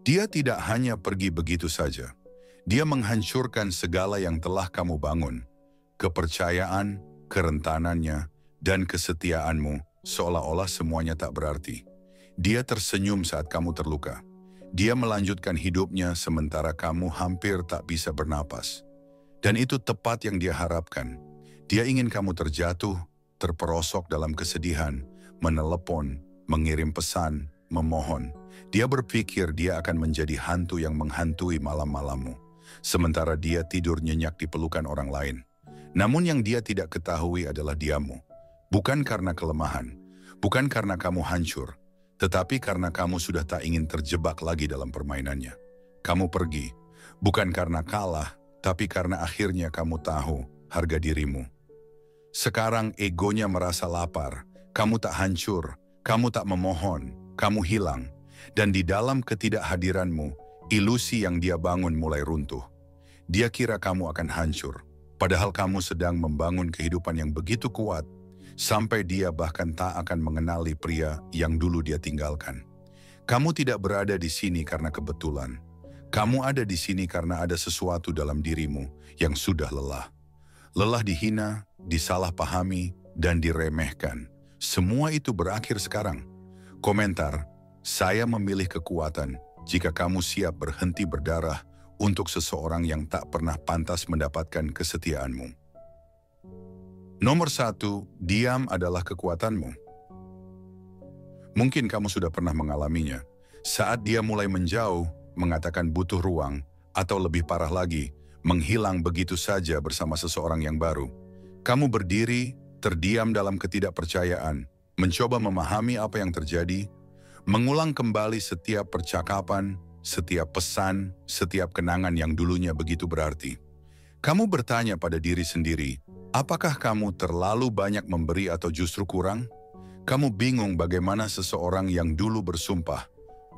Dia tidak hanya pergi begitu saja. Dia menghancurkan segala yang telah kamu bangun. Kepercayaan, kerentanannya, dan kesetiaanmu seolah-olah semuanya tak berarti. Dia tersenyum saat kamu terluka. Dia melanjutkan hidupnya sementara kamu hampir tak bisa bernapas. Dan itu tepat yang dia harapkan. Dia ingin kamu terjatuh, terperosok dalam kesedihan, menelepon, mengirim pesan, memohon. Dia berpikir dia akan menjadi hantu yang menghantui malam-malammu, sementara dia tidur nyenyak di pelukan orang lain. Namun yang dia tidak ketahui adalah diammu. Bukan karena kelemahan, bukan karena kamu hancur, tetapi karena kamu sudah tak ingin terjebak lagi dalam permainannya. Kamu pergi, bukan karena kalah, tapi karena akhirnya kamu tahu harga dirimu. Sekarang egonya merasa lapar, kamu tak hancur, kamu tak memohon, kamu hilang. Dan di dalam ketidakhadiranmu, ilusi yang dia bangun mulai runtuh. Dia kira kamu akan hancur, padahal kamu sedang membangun kehidupan yang begitu kuat, sampai dia bahkan tak akan mengenali pria yang dulu dia tinggalkan. Kamu tidak berada di sini karena kebetulan. Kamu ada di sini karena ada sesuatu dalam dirimu yang sudah lelah. Lelah dihina, disalahpahami, dan diremehkan. Semua itu berakhir sekarang. Komentar, saya memilih kekuatan jika kamu siap berhenti berdarah untuk seseorang yang tak pernah pantas mendapatkan kesetiaanmu. Nomor 1, diam adalah kekuatanmu. Mungkin kamu sudah pernah mengalaminya. Saat dia mulai menjauh, mengatakan butuh ruang, atau lebih parah lagi, menghilang begitu saja bersama seseorang yang baru. Kamu berdiri, terdiam dalam ketidakpercayaan, mencoba memahami apa yang terjadi, mengulang kembali setiap percakapan, setiap pesan, setiap kenangan yang dulunya begitu berarti. Kamu bertanya pada diri sendiri, apakah kamu terlalu banyak memberi atau justru kurang? Kamu bingung bagaimana seseorang yang dulu bersumpah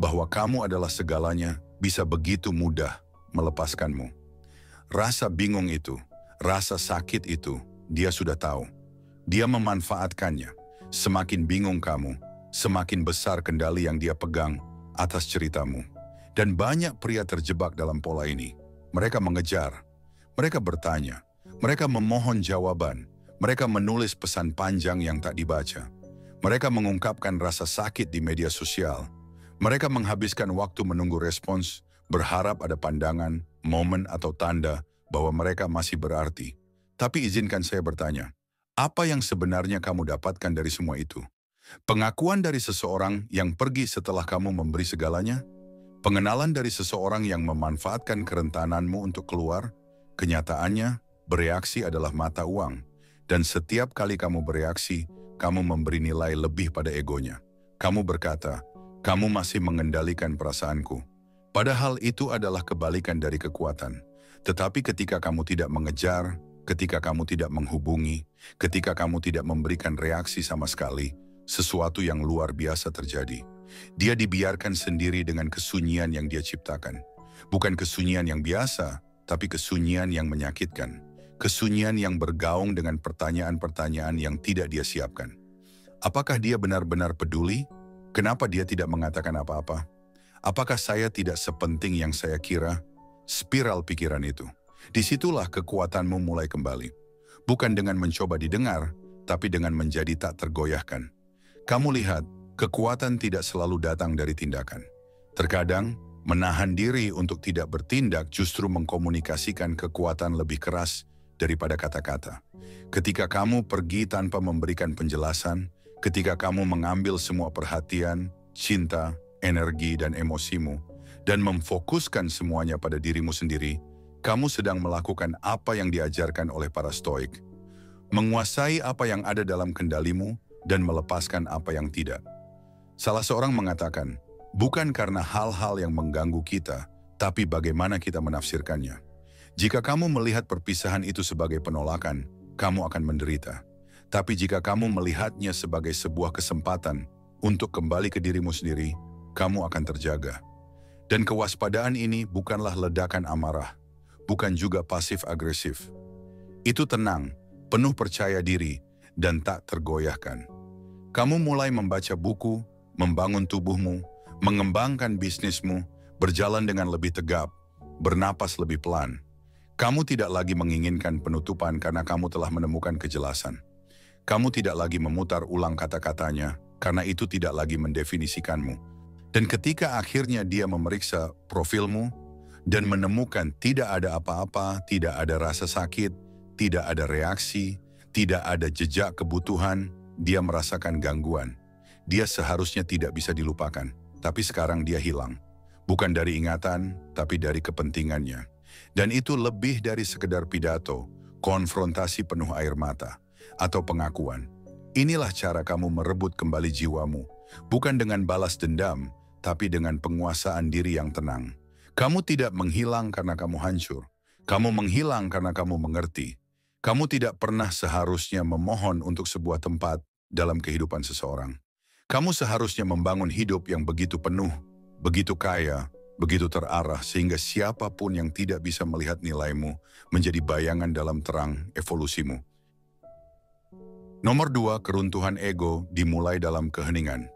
bahwa kamu adalah segalanya bisa begitu mudah melepaskanmu. Rasa bingung itu, rasa sakit itu, dia sudah tahu. Dia memanfaatkannya. Semakin bingung kamu, semakin besar kendali yang dia pegang atas ceritamu. Dan banyak pria terjebak dalam pola ini. Mereka mengejar, mereka bertanya, mereka memohon jawaban, mereka menulis pesan panjang yang tak dibaca. Mereka mengungkapkan rasa sakit di media sosial. Mereka menghabiskan waktu menunggu respons, berharap ada pandangan, momen atau tanda bahwa mereka masih berarti. Tapi izinkan saya bertanya, apa yang sebenarnya kamu dapatkan dari semua itu? Pengakuan dari seseorang yang pergi setelah kamu memberi segalanya? Pengenalan dari seseorang yang memanfaatkan kerentananmu untuk keluar? Kenyataannya, bereaksi adalah mata uang. Dan setiap kali kamu bereaksi, kamu memberi nilai lebih pada egonya. Kamu berkata, kamu masih mengendalikan perasaanku. Padahal itu adalah kebalikan dari kekuatan. Tetapi ketika kamu tidak mengejar, ketika kamu tidak menghubungi, ketika kamu tidak memberikan reaksi sama sekali, sesuatu yang luar biasa terjadi. Dia dibiarkan sendiri dengan kesunyian yang dia ciptakan. Bukan kesunyian yang biasa, tapi kesunyian yang menyakitkan. Kesunyian yang bergaung dengan pertanyaan-pertanyaan yang tidak dia siapkan. Apakah dia benar-benar peduli? Kenapa dia tidak mengatakan apa-apa? Apakah saya tidak sepenting yang saya kira? Spiral pikiran itu. Disitulah kekuatanmu mulai kembali. Bukan dengan mencoba didengar, tapi dengan menjadi tak tergoyahkan. Kamu lihat, kekuatan tidak selalu datang dari tindakan. Terkadang, menahan diri untuk tidak bertindak justru mengkomunikasikan kekuatan lebih keras daripada kata-kata. Ketika kamu pergi tanpa memberikan penjelasan, ketika kamu mengambil semua perhatian, cinta, energi dan emosimu, dan memfokuskan semuanya pada dirimu sendiri, kamu sedang melakukan apa yang diajarkan oleh para Stoik. Menguasai apa yang ada dalam kendalimu dan melepaskan apa yang tidak. Salah seorang mengatakan, bukan karena hal-hal yang mengganggu kita, tapi bagaimana kita menafsirkannya. Jika kamu melihat perpisahan itu sebagai penolakan, kamu akan menderita. Tapi jika kamu melihatnya sebagai sebuah kesempatan untuk kembali ke dirimu sendiri, kamu akan terjaga. Dan kewaspadaan ini bukanlah ledakan amarah, bukan juga pasif-agresif. Itu tenang, penuh percaya diri, dan tak tergoyahkan. Kamu mulai membaca buku, membangun tubuhmu, mengembangkan bisnismu, berjalan dengan lebih tegap, bernapas lebih pelan. Kamu tidak lagi menginginkan penutupan karena kamu telah menemukan kejelasan. Kamu tidak lagi memutar ulang kata-katanya karena itu tidak lagi mendefinisikanmu. Dan ketika akhirnya dia memeriksa profilmu dan menemukan tidak ada apa-apa, tidak ada rasa sakit, tidak ada reaksi, tidak ada jejak kebutuhan, dia merasakan gangguan. Dia seharusnya tidak bisa dilupakan, tapi sekarang dia hilang. Bukan dari ingatan, tapi dari kepentingannya. Dan itu lebih dari sekedar pidato, konfrontasi penuh air mata, atau pengakuan. Inilah cara kamu merebut kembali jiwamu, bukan dengan balas dendam, tapi dengan penguasaan diri yang tenang. Kamu tidak menghilang karena kamu hancur. Kamu menghilang karena kamu mengerti. Kamu tidak pernah seharusnya memohon untuk sebuah tempat dalam kehidupan seseorang. Kamu seharusnya membangun hidup yang begitu penuh, begitu kaya, begitu terarah sehingga siapapun yang tidak bisa melihat nilaimu menjadi bayangan dalam terang evolusimu. Nomor 2, keruntuhan ego dimulai dalam keheningan.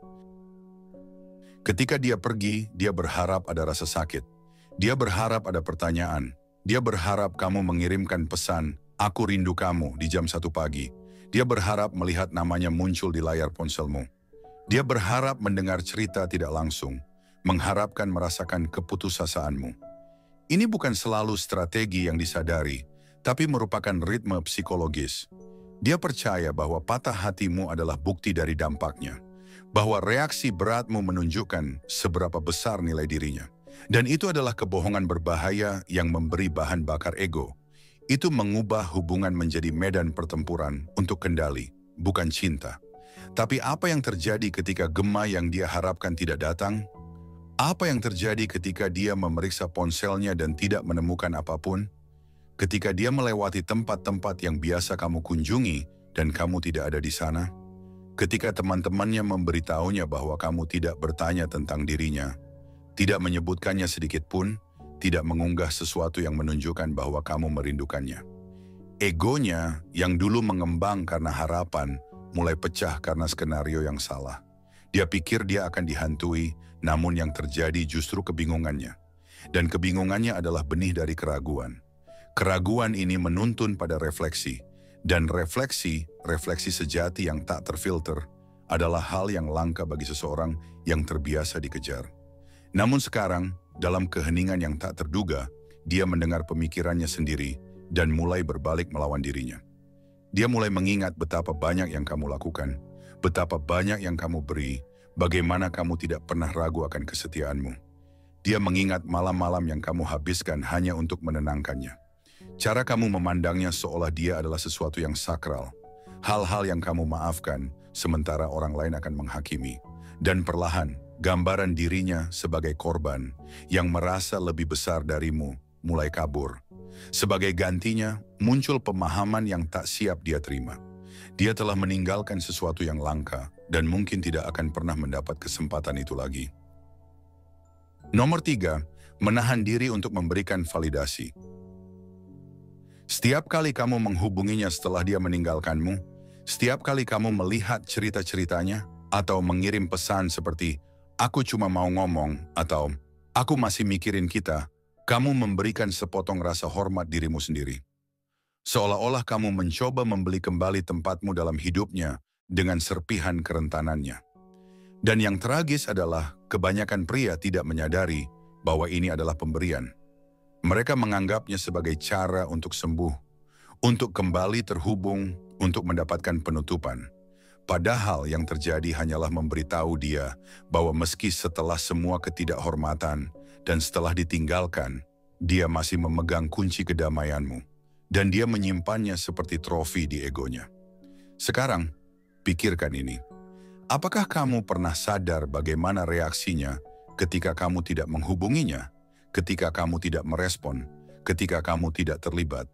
Ketika dia pergi, dia berharap ada rasa sakit. Dia berharap ada pertanyaan. Dia berharap kamu mengirimkan pesan, "Aku rindu kamu," di jam 1 pagi. Dia berharap melihat namanya muncul di layar ponselmu. Dia berharap mendengar cerita tidak langsung, mengharapkan merasakan keputusasaanmu. Ini bukan selalu strategi yang disadari, tapi merupakan ritme psikologis. Dia percaya bahwa patah hatimu adalah bukti dari dampaknya, bahwa reaksi beratmu menunjukkan seberapa besar nilai dirinya. Dan itu adalah kebohongan berbahaya yang memberi bahan bakar ego. Itu mengubah hubungan menjadi medan pertempuran untuk kendali, bukan cinta. Tapi apa yang terjadi ketika gema yang dia harapkan tidak datang? Apa yang terjadi ketika dia memeriksa ponselnya dan tidak menemukan apapun? Ketika dia melewati tempat-tempat yang biasa kamu kunjungi dan kamu tidak ada di sana? Ketika teman-temannya memberitahunya bahwa kamu tidak bertanya tentang dirinya, tidak menyebutkannya sedikit pun, tidak mengunggah sesuatu yang menunjukkan bahwa kamu merindukannya. Egonya yang dulu mengembang karena harapan, mulai pecah karena skenario yang salah. Dia pikir dia akan dihantui, namun yang terjadi justru kebingungannya. Dan kebingungannya adalah benih dari keraguan. Keraguan ini menuntun pada refleksi. Dan refleksi sejati yang tak terfilter, adalah hal yang langka bagi seseorang yang terbiasa dikejar. Namun sekarang, dalam keheningan yang tak terduga, dia mendengar pemikirannya sendiri dan mulai berbalik melawan dirinya. Dia mulai mengingat betapa banyak yang kamu lakukan, betapa banyak yang kamu beri, bagaimana kamu tidak pernah ragu akan kesetiaanmu. Dia mengingat malam-malam yang kamu habiskan hanya untuk menenangkannya. Cara kamu memandangnya seolah dia adalah sesuatu yang sakral. Hal-hal yang kamu maafkan, sementara orang lain akan menghakimi. Dan perlahan, gambaran dirinya sebagai korban yang merasa lebih besar darimu mulai kabur. Sebagai gantinya, muncul pemahaman yang tak siap dia terima. Dia telah meninggalkan sesuatu yang langka dan mungkin tidak akan pernah mendapat kesempatan itu lagi. Nomor 3, menahan diri untuk memberikan validasi. Setiap kali kamu menghubunginya setelah dia meninggalkanmu, setiap kali kamu melihat cerita-ceritanya, atau mengirim pesan seperti, "Aku cuma mau ngomong," atau "Aku masih mikirin kita," kamu memberikan sepotong rasa hormat dirimu sendiri. Seolah-olah kamu mencoba membeli kembali tempatmu dalam hidupnya dengan serpihan kerentanannya. Dan yang tragis adalah kebanyakan pria tidak menyadari bahwa ini adalah pemberian. Mereka menganggapnya sebagai cara untuk sembuh, untuk kembali terhubung, untuk mendapatkan penutupan. Padahal yang terjadi hanyalah memberitahu dia bahwa meski setelah semua ketidakhormatan dan setelah ditinggalkan, dia masih memegang kunci kedamaianmu. Dan dia menyimpannya seperti trofi di egonya. Sekarang, pikirkan ini. Apakah kamu pernah sadar bagaimana reaksinya ketika kamu tidak menghubunginya? Ketika kamu tidak merespon, ketika kamu tidak terlibat?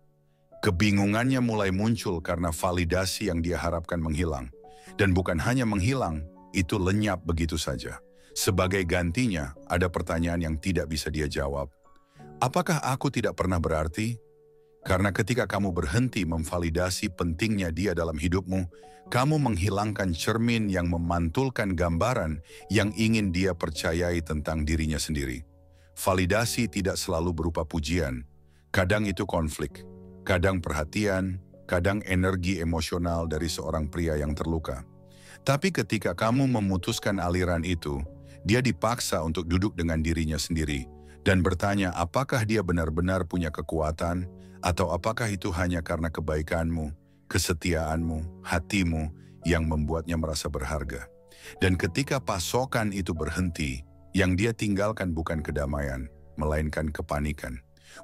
Kebingungannya mulai muncul karena validasi yang dia harapkan menghilang. Dan bukan hanya menghilang, itu lenyap begitu saja. Sebagai gantinya, ada pertanyaan yang tidak bisa dia jawab. Apakah aku tidak pernah berarti? Karena ketika kamu berhenti memvalidasi pentingnya dia dalam hidupmu, kamu menghilangkan cermin yang memantulkan gambaran yang ingin dia percayai tentang dirinya sendiri. validasi tidak selalu berupa pujian. Kadang itu konflik, kadang perhatian, kadang energi emosional dari seorang pria yang terluka. Tapi ketika kamu memutuskan aliran itu, dia dipaksa untuk duduk dengan dirinya sendiri dan bertanya apakah dia benar-benar punya kekuatan atau apakah itu hanya karena kebaikanmu, kesetiaanmu, hatimu yang membuatnya merasa berharga. Dan ketika pasokan itu berhenti, yang dia tinggalkan bukan kedamaian, melainkan kepanikan.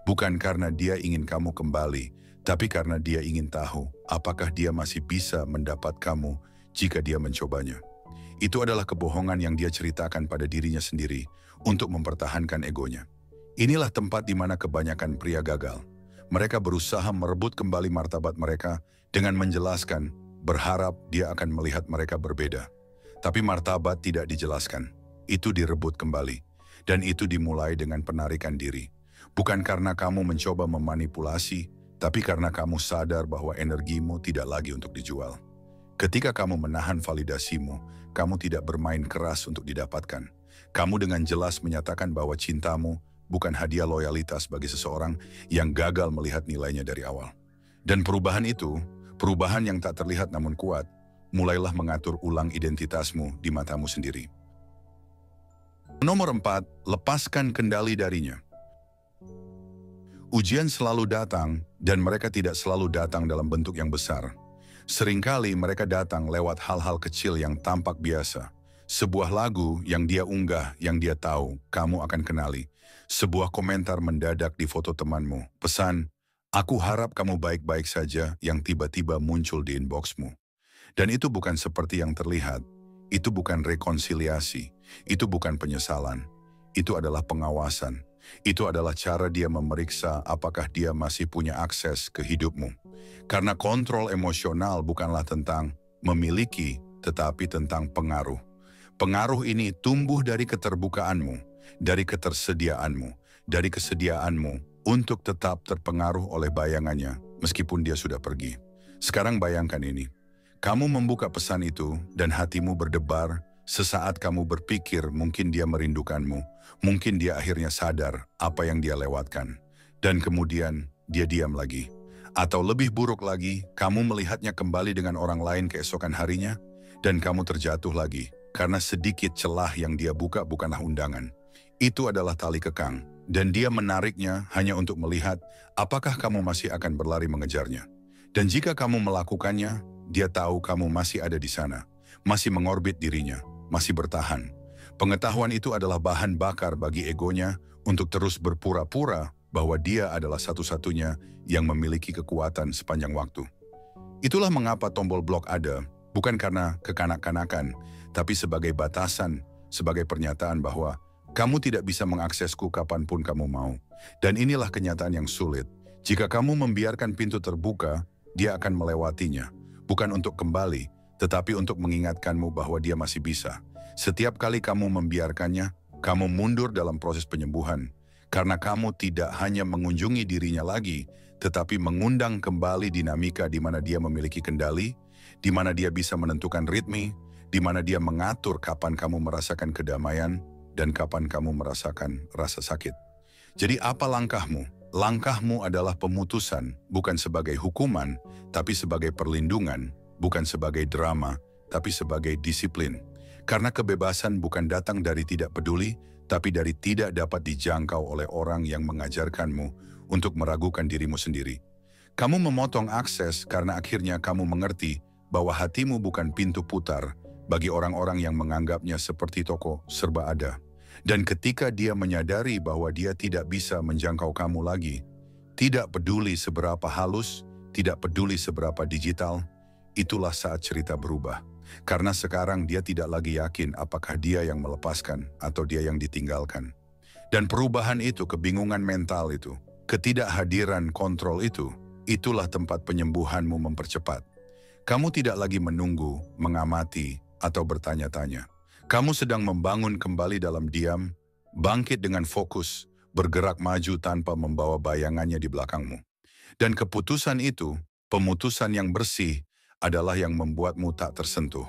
Bukan karena dia ingin kamu kembali, tapi karena dia ingin tahu apakah dia masih bisa mendapat kamu jika dia mencobanya. Itu adalah kebohongan yang dia ceritakan pada dirinya sendiri untuk mempertahankan egonya. Inilah tempat di mana kebanyakan pria gagal. Mereka berusaha merebut kembali martabat mereka dengan menjelaskan, berharap dia akan melihat mereka berbeda. Tapi martabat tidak dijelaskan, itu direbut kembali. Dan itu dimulai dengan penarikan diri. Bukan karena kamu mencoba memanipulasi, tapi karena kamu sadar bahwa energimu tidak lagi untuk dijual. Ketika kamu menahan validasimu, kamu tidak bermain keras untuk didapatkan. Kamu dengan jelas menyatakan bahwa cintamu bukan hadiah loyalitas bagi seseorang yang gagal melihat nilainya dari awal. Dan perubahan itu, perubahan yang tak terlihat namun kuat, mulailah mengatur ulang identitasmu di matamu sendiri. Nomor 4, lepaskan kendali darinya. Ujian selalu datang dan mereka tidak selalu datang dalam bentuk yang besar. Seringkali mereka datang lewat hal-hal kecil yang tampak biasa. Sebuah lagu yang dia unggah, yang dia tahu, kamu akan kenali. Sebuah komentar mendadak di foto temanmu. Pesan, aku harap kamu baik-baik saja yang tiba-tiba muncul di inboxmu. Dan itu bukan seperti yang terlihat. Itu bukan rekonsiliasi. Itu bukan penyesalan. Itu adalah pengawasan. Itu adalah cara dia memeriksa apakah dia masih punya akses ke hidupmu. Karena kontrol emosional bukanlah tentang memiliki, tetapi tentang pengaruh. Pengaruh ini tumbuh dari keterbukaanmu, dari ketersediaanmu, dari kesediaanmu untuk tetap terpengaruh oleh bayangannya meskipun dia sudah pergi. Sekarang bayangkan ini. Kamu membuka pesan itu dan hatimu berdebar. Sesaat kamu berpikir mungkin dia merindukanmu, mungkin dia akhirnya sadar apa yang dia lewatkan. Dan kemudian dia diam lagi. Atau lebih buruk lagi, kamu melihatnya kembali dengan orang lain keesokan harinya, dan kamu terjatuh lagi, karena sedikit celah yang dia buka bukanlah undangan. Itu adalah tali kekang, dan dia menariknya hanya untuk melihat apakah kamu masih akan berlari mengejarnya. Dan jika kamu melakukannya, dia tahu kamu masih ada di sana, masih mengorbit dirinya, masih bertahan. Pengetahuan itu adalah bahan bakar bagi egonya untuk terus berpura-pura bahwa dia adalah satu-satunya yang memiliki kekuatan sepanjang waktu. Itulah mengapa tombol blok ada, bukan karena kekanak-kanakan, tapi sebagai batasan, sebagai pernyataan bahwa kamu tidak bisa mengaksesku kapanpun kamu mau. Dan inilah kenyataan yang sulit. Jika kamu membiarkan pintu terbuka, dia akan melewatinya. Bukan untuk kembali, tetapi untuk mengingatkanmu bahwa dia masih bisa. Setiap kali kamu membiarkannya, kamu mundur dalam proses penyembuhan. Karena kamu tidak hanya mengunjungi dirinya lagi, tetapi mengundang kembali dinamika di mana dia memiliki kendali, di mana dia bisa menentukan ritme, di mana dia mengatur kapan kamu merasakan kedamaian, dan kapan kamu merasakan rasa sakit. Jadi apa langkahmu? Langkahmu adalah pemutusan, bukan sebagai hukuman, tapi sebagai perlindungan, bukan sebagai drama, tapi sebagai disiplin. Karena kebebasan bukan datang dari tidak peduli, tapi dari tidak dapat dijangkau oleh orang yang mengajarkanmu untuk meragukan dirimu sendiri. Kamu memotong akses karena akhirnya kamu mengerti bahwa hatimu bukan pintu putar bagi orang-orang yang menganggapnya seperti toko serba ada. Dan ketika dia menyadari bahwa dia tidak bisa menjangkau kamu lagi, tidak peduli seberapa halus, tidak peduli seberapa digital, itulah saat cerita berubah. Karena sekarang dia tidak lagi yakin apakah dia yang melepaskan atau dia yang ditinggalkan. Dan perubahan itu, kebingungan mental itu, ketidakhadiran kontrol itu, itulah tempat penyembuhanmu mempercepat. Kamu tidak lagi menunggu, mengamati, atau bertanya-tanya. Kamu sedang membangun kembali dalam diam, bangkit dengan fokus, bergerak maju tanpa membawa bayangannya di belakangmu. Dan keputusan itu, pemutusan yang bersih, adalah yang membuatmu tak tersentuh.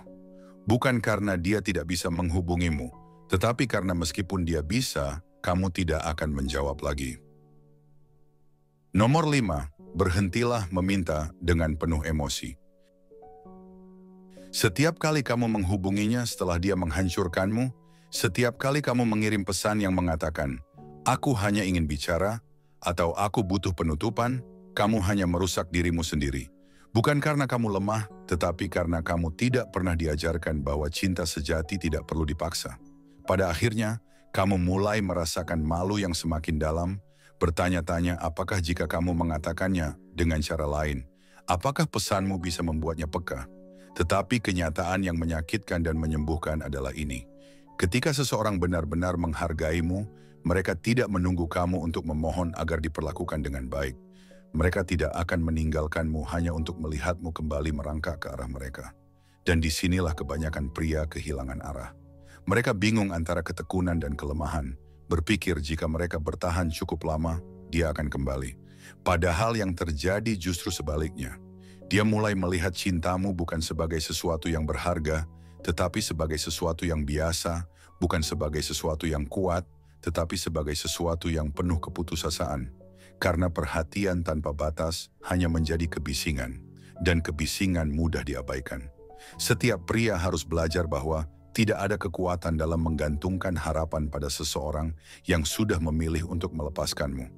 Bukan karena dia tidak bisa menghubungimu, tetapi karena meskipun dia bisa, kamu tidak akan menjawab lagi. Nomor 5, berhentilah meminta dengan penuh emosi. Setiap kali kamu menghubunginya setelah dia menghancurkanmu, setiap kali kamu mengirim pesan yang mengatakan, "Aku hanya ingin bicara," atau "Aku butuh penutupan," kamu hanya merusak dirimu sendiri. Bukan karena kamu lemah, tetapi karena kamu tidak pernah diajarkan bahwa cinta sejati tidak perlu dipaksa. Pada akhirnya, kamu mulai merasakan malu yang semakin dalam, bertanya-tanya apakah jika kamu mengatakannya dengan cara lain, apakah pesanmu bisa membuatnya peka. Tetapi kenyataan yang menyakitkan dan menyembuhkan adalah ini. Ketika seseorang benar-benar menghargaimu, mereka tidak menunggu kamu untuk memohon agar diperlakukan dengan baik. Mereka tidak akan meninggalkanmu hanya untuk melihatmu kembali merangkak ke arah mereka. Dan disinilah kebanyakan pria kehilangan arah. Mereka bingung antara ketekunan dan kelemahan, berpikir jika mereka bertahan cukup lama, dia akan kembali. Padahal yang terjadi justru sebaliknya. Dia mulai melihat cintamu bukan sebagai sesuatu yang berharga, tetapi sebagai sesuatu yang biasa, bukan sebagai sesuatu yang kuat, tetapi sebagai sesuatu yang penuh keputusasaan. Karena perhatian tanpa batas hanya menjadi kebisingan, dan kebisingan mudah diabaikan. Setiap pria harus belajar bahwa tidak ada kekuatan dalam menggantungkan harapan pada seseorang yang sudah memilih untuk melepaskanmu.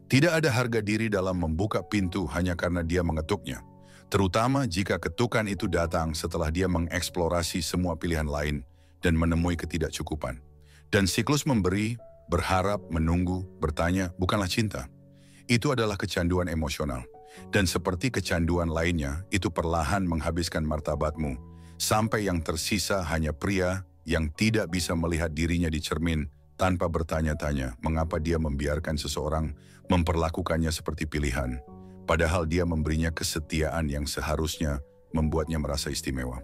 Tidak ada harga diri dalam membuka pintu hanya karena dia mengetuknya, terutama jika ketukan itu datang setelah dia mengeksplorasi semua pilihan lain dan menemui ketidakcukupan. Dan siklus memberi, berharap, menunggu, bertanya bukanlah cinta. Itu adalah kecanduan emosional. Dan seperti kecanduan lainnya, itu perlahan menghabiskan martabatmu, sampai yang tersisa hanya pria yang tidak bisa melihat dirinya di cermin tanpa bertanya-tanya mengapa dia membiarkan seseorang memperlakukannya seperti pilihan, padahal dia memberinya kesetiaan yang seharusnya membuatnya merasa istimewa.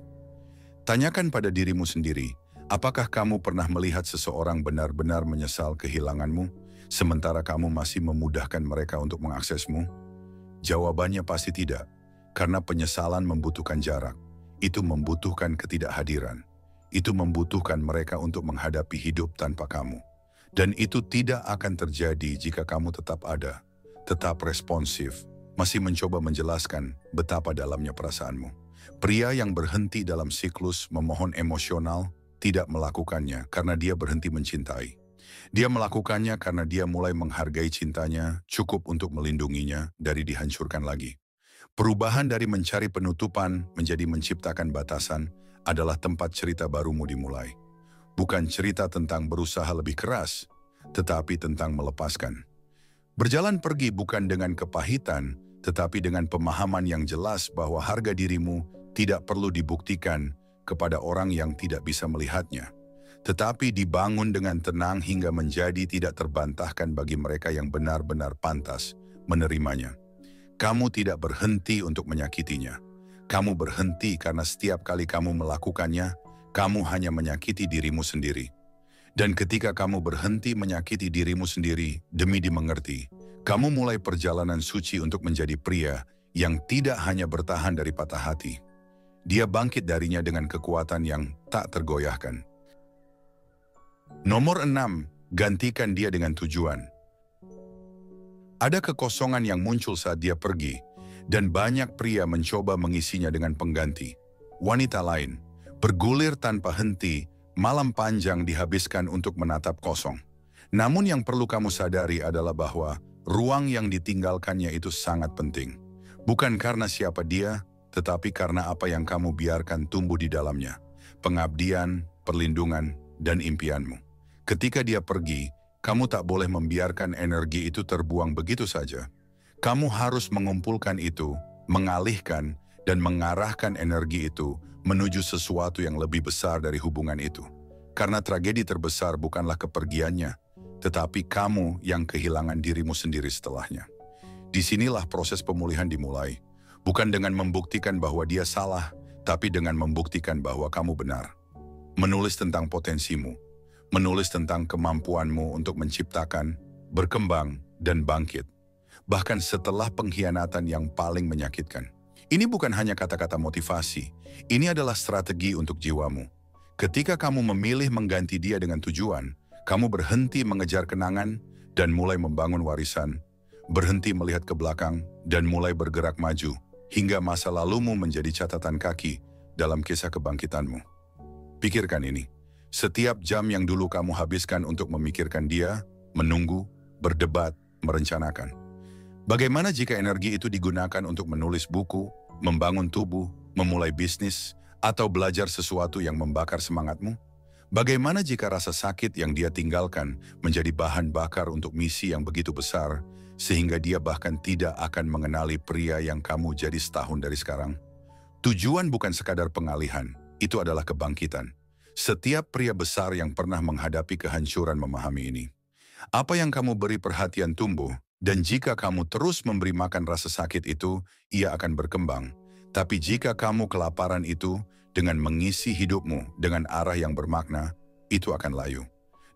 Tanyakan pada dirimu sendiri, apakah kamu pernah melihat seseorang benar-benar menyesal kehilanganmu, sementara kamu masih memudahkan mereka untuk mengaksesmu? Jawabannya pasti tidak, karena penyesalan membutuhkan jarak. Itu membutuhkan ketidakhadiran. Itu membutuhkan mereka untuk menghadapi hidup tanpa kamu. Dan itu tidak akan terjadi jika kamu tetap ada, tetap responsif, masih mencoba menjelaskan betapa dalamnya perasaanmu. Pria yang berhenti dalam siklus memohon emosional tidak melakukannya karena dia berhenti mencintai. Dia melakukannya karena dia mulai menghargai cintanya cukup untuk melindunginya dari dihancurkan lagi. Perubahan dari mencari penutupan menjadi menciptakan batasan adalah tempat cerita barumu dimulai. Bukan cerita tentang berusaha lebih keras, tetapi tentang melepaskan. Berjalan pergi bukan dengan kepahitan, tetapi dengan pemahaman yang jelas bahwa harga dirimu tidak perlu dibuktikan kepada orang yang tidak bisa melihatnya, tetapi dibangun dengan tenang hingga menjadi tidak terbantahkan bagi mereka yang benar-benar pantas menerimanya. Kamu tidak berhenti untuk menyakitinya. Kamu berhenti karena setiap kali kamu melakukannya, kamu hanya menyakiti dirimu sendiri. Dan ketika kamu berhenti menyakiti dirimu sendiri demi dimengerti, kamu mulai perjalanan suci untuk menjadi pria yang tidak hanya bertahan dari patah hati. Dia bangkit darinya dengan kekuatan yang tak tergoyahkan. Nomor 6, gantikan dia dengan tujuan. Ada kekosongan yang muncul saat dia pergi, dan banyak pria mencoba mengisinya dengan pengganti. Wanita lain, bergulir tanpa henti, malam panjang dihabiskan untuk menatap kosong. Namun yang perlu kamu sadari adalah bahwa ruang yang ditinggalkannya itu sangat penting. Bukan karena siapa dia, tetapi karena apa yang kamu biarkan tumbuh di dalamnya. Pengabdian, perlindungan, dan impianmu. Ketika dia pergi, kamu tak boleh membiarkan energi itu terbuang begitu saja. Kamu harus mengumpulkan itu, mengalihkan, dan mengarahkan energi itu menuju sesuatu yang lebih besar dari hubungan itu. Karena tragedi terbesar bukanlah kepergiannya, tetapi kamu yang kehilangan dirimu sendiri setelahnya. Disinilah proses pemulihan dimulai, bukan dengan membuktikan bahwa dia salah, tapi dengan membuktikan bahwa kamu benar. Menulis tentang potensimu, menulis tentang kemampuanmu untuk menciptakan, berkembang, dan bangkit. Bahkan setelah pengkhianatan yang paling menyakitkan. Ini bukan hanya kata-kata motivasi, ini adalah strategi untuk jiwamu. Ketika kamu memilih mengganti dia dengan tujuan, Kamu berhenti mengejar kenangan dan mulai membangun warisan, berhenti melihat ke belakang dan mulai bergerak maju, hingga masa lalumu menjadi catatan kaki dalam kisah kebangkitanmu. Pikirkan ini, setiap jam yang dulu kamu habiskan untuk memikirkan dia, menunggu, berdebat, merencanakan. Bagaimana jika energi itu digunakan untuk menulis buku, membangun tubuh, memulai bisnis, atau belajar sesuatu yang membakar semangatmu? Bagaimana jika rasa sakit yang dia tinggalkan menjadi bahan bakar untuk misi yang begitu besar, sehingga dia bahkan tidak akan mengenali pria yang kamu jadi setahun dari sekarang? Tujuan bukan sekadar pengalihan, itu adalah kebangkitan. Setiap pria besar yang pernah menghadapi kehancuran memahami ini. Apa yang kamu beri perhatian tumbuh, dan jika kamu terus memberi makan rasa sakit itu, ia akan berkembang. Tapi jika kamu kelaparan itu, dengan mengisi hidupmu dengan arah yang bermakna, itu akan layu.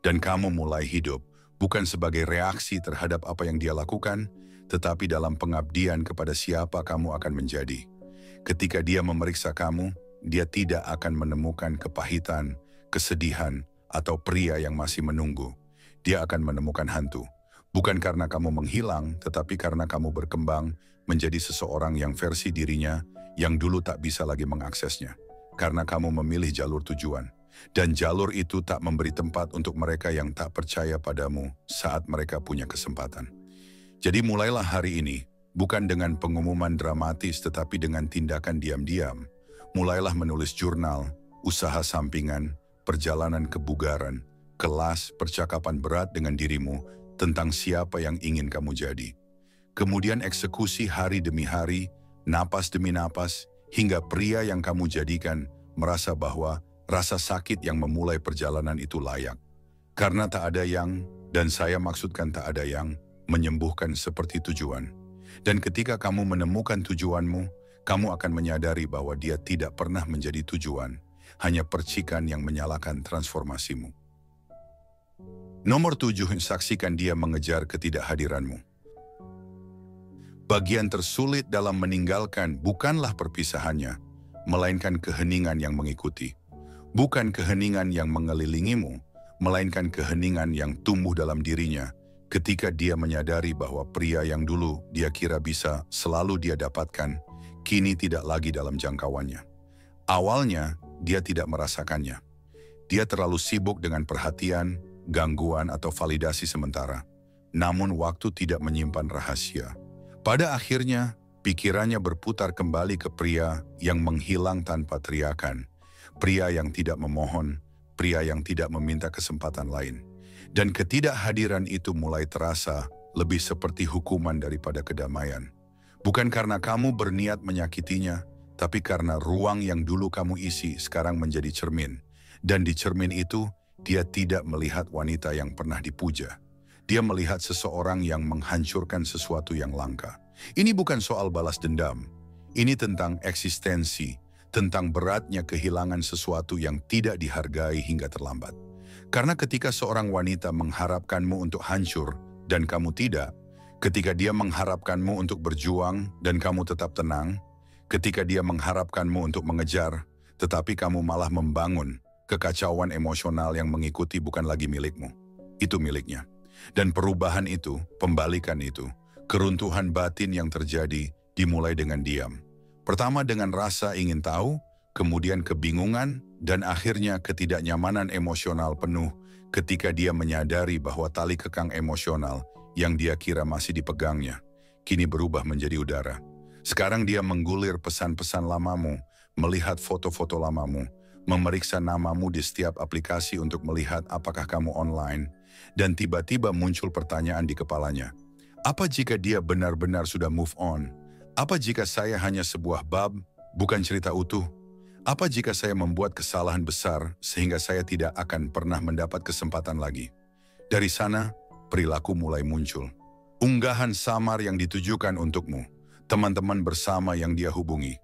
Dan kamu mulai hidup, bukan sebagai reaksi terhadap apa yang dia lakukan, tetapi dalam pengabdian kepada siapa kamu akan menjadi. Ketika dia memeriksa kamu, dia tidak akan menemukan kepahitan, kesedihan, atau pria yang masih menunggu. Dia akan menemukan hantu. Bukan karena kamu menghilang, tetapi karena kamu berkembang menjadi seseorang yang versi dirinya yang dulu tak bisa lagi mengaksesnya. Karena kamu memilih jalur tujuan. Dan jalur itu tak memberi tempat untuk mereka yang tak percaya padamu saat mereka punya kesempatan. Jadi mulailah hari ini, bukan dengan pengumuman dramatis tetapi dengan tindakan diam-diam. Mulailah menulis jurnal, usaha sampingan, perjalanan kebugaran, kelas, percakapan berat dengan dirimu tentang siapa yang ingin kamu jadi. Kemudian eksekusi hari demi hari, napas demi napas, hingga pria yang kamu jadikan merasa bahwa rasa sakit yang memulai perjalanan itu layak. Karena tak ada yang, dan saya maksudkan tak ada yang, menyembuhkan seperti tujuan. Dan ketika kamu menemukan tujuanmu, kamu akan menyadari bahwa dia tidak pernah menjadi tujuan, hanya percikan yang menyalakan transformasimu. Nomor 7, saksikan dia mengejar ketidakhadiranmu. Bagian tersulit dalam meninggalkan bukanlah perpisahannya, melainkan keheningan yang mengikuti. Bukan keheningan yang mengelilingimu, melainkan keheningan yang tumbuh dalam dirinya ketika dia menyadari bahwa pria yang dulu dia kira bisa selalu dia dapatkan, kini tidak lagi dalam jangkauannya. Awalnya, dia tidak merasakannya. Dia terlalu sibuk dengan perhatian, gangguan atau validasi sementara. Namun waktu tidak menyimpan rahasia. Pada akhirnya, pikirannya berputar kembali ke pria yang menghilang tanpa teriakan. Pria yang tidak memohon, pria yang tidak meminta kesempatan lain. Dan ketidakhadiran itu mulai terasa lebih seperti hukuman daripada kedamaian. Bukan karena kamu berniat menyakitinya, tapi karena ruang yang dulu kamu isi sekarang menjadi cermin. Dan di cermin itu, dia tidak melihat wanita yang pernah dipuja. Dia melihat seseorang yang menghancurkan sesuatu yang langka. Ini bukan soal balas dendam. Ini tentang eksistensi, tentang beratnya kehilangan sesuatu yang tidak dihargai hingga terlambat. Karena ketika seorang wanita mengharapkanmu untuk hancur dan kamu tidak, ketika dia mengharapkanmu untuk berjuang dan kamu tetap tenang, ketika dia mengharapkanmu untuk mengejar, tetapi kamu malah membangun, kekacauan emosional yang mengikuti bukan lagi milikmu. Itu miliknya. Dan perubahan itu, pembalikan itu, keruntuhan batin yang terjadi dimulai dengan diam. Pertama dengan rasa ingin tahu, kemudian kebingungan, dan akhirnya ketidaknyamanan emosional penuh ketika dia menyadari bahwa tali kekang emosional yang dia kira masih dipegangnya, kini berubah menjadi udara. Sekarang dia menggulir pesan-pesan lamamu, melihat foto-foto lamamu, memeriksa namamu di setiap aplikasi untuk melihat apakah kamu online, dan tiba-tiba muncul pertanyaan di kepalanya. Apa jika dia benar-benar sudah move on? Apa jika saya hanya sebuah bab, bukan cerita utuh? Apa jika saya membuat kesalahan besar sehingga saya tidak akan pernah mendapat kesempatan lagi? Dari sana, perilaku mulai muncul. Unggahan samar yang ditujukan untukmu, teman-teman bersama yang dia hubungi.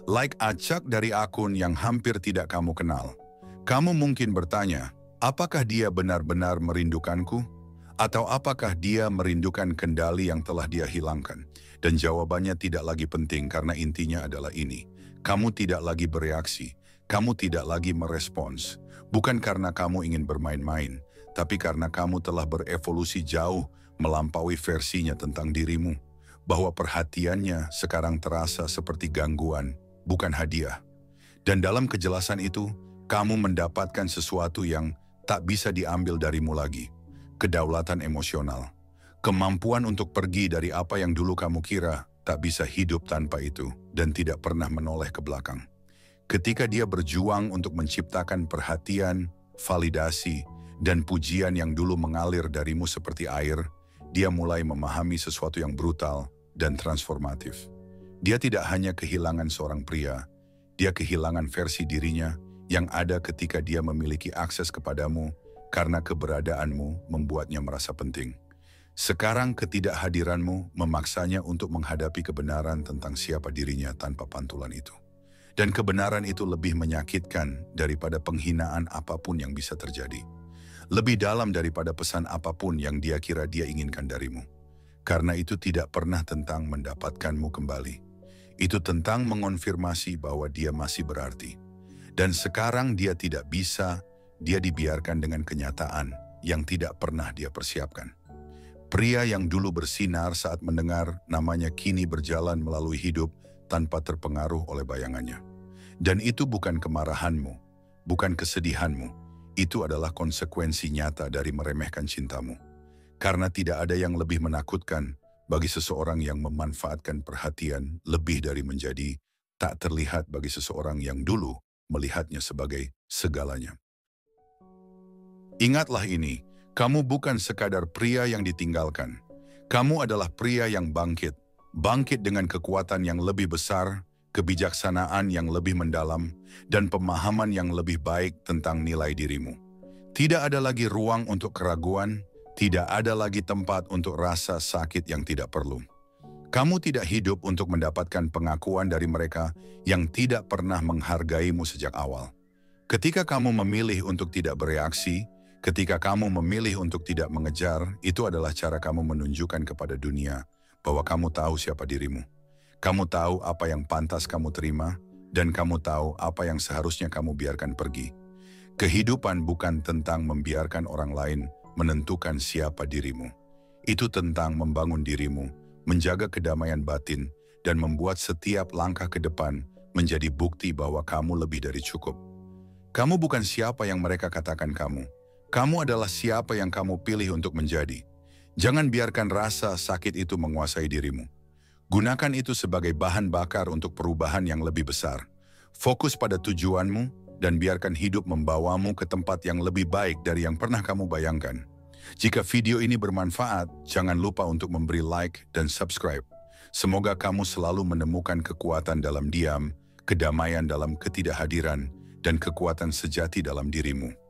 Like acak dari akun yang hampir tidak kamu kenal. Kamu mungkin bertanya, apakah dia benar-benar merindukanku? Atau apakah dia merindukan kendali yang telah dia hilangkan? Dan jawabannya tidak lagi penting karena intinya adalah ini. Kamu tidak lagi bereaksi, kamu tidak lagi merespons. Bukan karena kamu ingin bermain-main, tapi karena kamu telah berevolusi jauh melampaui versinya tentang dirimu, bahwa perhatiannya sekarang terasa seperti gangguan, bukan hadiah. Dan dalam kejelasan itu, kamu mendapatkan sesuatu yang tak bisa diambil darimu lagi. Kedaulatan emosional. Kemampuan untuk pergi dari apa yang dulu kamu kira tak bisa hidup tanpa itu dan tidak pernah menoleh ke belakang. Ketika dia berjuang untuk menciptakan perhatian, validasi, dan pujian yang dulu mengalir darimu seperti air, dia mulai memahami sesuatu yang brutal dan transformatif. Dia tidak hanya kehilangan seorang pria, dia kehilangan versi dirinya yang ada ketika dia memiliki akses kepadamu karena keberadaanmu membuatnya merasa penting. Sekarang ketidakhadiranmu memaksanya untuk menghadapi kebenaran tentang siapa dirinya tanpa pantulan itu. Dan kebenaran itu lebih menyakitkan daripada penghinaan apapun yang bisa terjadi. Lebih dalam daripada pesan apapun yang dia kira dia inginkan darimu. Karena itu tidak pernah tentang mendapatkanmu kembali. Itu tentang mengonfirmasi bahwa dia masih berarti. Dan sekarang dia tidak bisa, dia dibiarkan dengan kenyataan yang tidak pernah dia persiapkan. Pria yang dulu bersinar saat mendengar namanya kini berjalan melalui hidup tanpa terpengaruh oleh bayangannya. Dan itu bukan kemarahanmu, bukan kesedihanmu. Itu adalah konsekuensi nyata dari meremehkan cintamu. Karena tidak ada yang lebih menakutkan bagi seseorang yang memanfaatkan perhatian lebih dari menjadi tak terlihat bagi seseorang yang dulu melihatnya sebagai segalanya. Ingatlah ini, kamu bukan sekadar pria yang ditinggalkan. Kamu adalah pria yang bangkit. Bangkit dengan kekuatan yang lebih besar, kebijaksanaan yang lebih mendalam, dan pemahaman yang lebih baik tentang nilai dirimu. Tidak ada lagi ruang untuk keraguan, tidak ada lagi tempat untuk rasa sakit yang tidak perlu. Kamu tidak hidup untuk mendapatkan pengakuan dari mereka yang tidak pernah menghargaimu sejak awal. Ketika kamu memilih untuk tidak bereaksi, ketika kamu memilih untuk tidak mengejar, itu adalah cara kamu menunjukkan kepada dunia bahwa kamu tahu siapa dirimu. Kamu tahu apa yang pantas kamu terima, dan kamu tahu apa yang seharusnya kamu biarkan pergi. Kehidupan bukan tentang membiarkan orang lain menentukan siapa dirimu. Itu tentang membangun dirimu, menjaga kedamaian batin, dan membuat setiap langkah ke depan menjadi bukti bahwa kamu lebih dari cukup. Kamu bukan siapa yang mereka katakan kamu. Kamu adalah siapa yang kamu pilih untuk menjadi. Jangan biarkan rasa sakit itu menguasai dirimu. Gunakan itu sebagai bahan bakar untuk perubahan yang lebih besar. Fokus pada tujuanmu dan biarkan hidup membawamu ke tempat yang lebih baik dari yang pernah kamu bayangkan. Jika video ini bermanfaat, jangan lupa untuk memberi like dan subscribe. Semoga kamu selalu menemukan kekuatan dalam diam, kedamaian dalam ketidakhadiran, dan kekuatan sejati dalam dirimu.